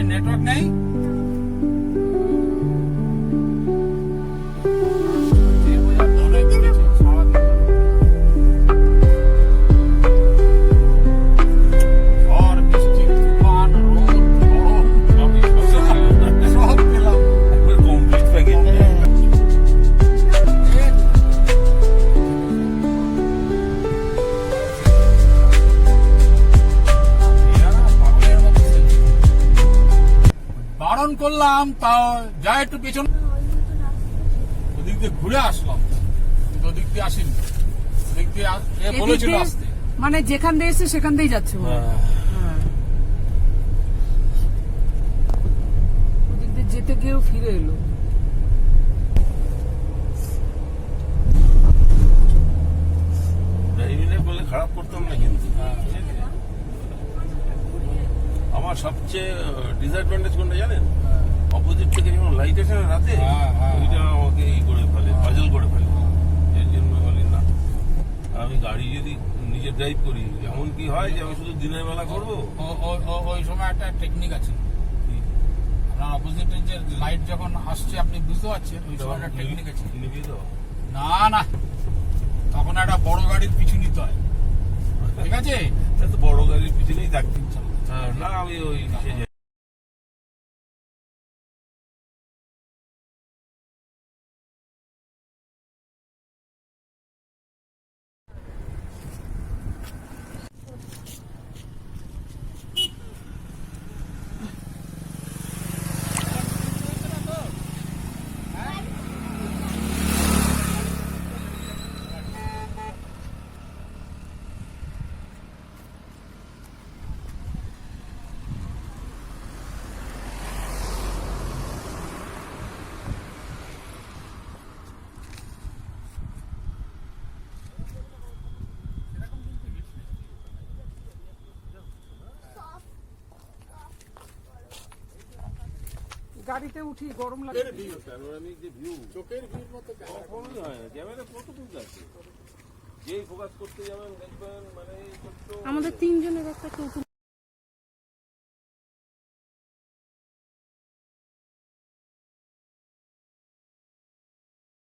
Network নেই। বারণ করলাম তাও যা একটু পেছন, ওদিক দিয়ে ঘুরে আসলাম, কিন্তু ওদিক দিয়ে আসেনি। ওদিক দিয়ে বলেছিল আসতে, মানে যেখান দিয়ে এসে সেখান দিয়েই যাচ্ছে। ওদিক দিয়ে যেতে গিয়েও ফিরে এলো। বলে খারাপ করতাম না, কিন্তু আমার সবচেয়ে ডিসঅ্যাডভান্টেজ কোনটা জানেন? অপোজিট থেকে যখন লাইট আসে না রাতে, ওইটা আমাকে ই করে ফেলে, পাজল করে ফেলে। এর জন্য বলি না, আমি গাড়ি যদি নিজে ড্রাইভ করি, এমন কি হয় যে আমি শুধু দিনের বেলা করবো। ওই সময় একটা টেকনিক আছে, আপনার অপোজিটের যে লাইট যখন আসছে আপনি বুঝতে পারছেন, ওই সময় একটা টেকনিক আছে। না না, তখন একটা বড় গাড়ির পিছু নিতে হয়, ঠিক আছে? তো বড় গাড়ির পিছনেই থাকতে না, আমি ওই গাড়িতে উঠি গরম লাগে। চোখের ভিউ মতো কখনোই হয় না। ক্যামেরা ফটো তুলতে আছে, যেই ফোকাস করতে যাবেন দেখবেন মানে আমাদের তিনজনের একটা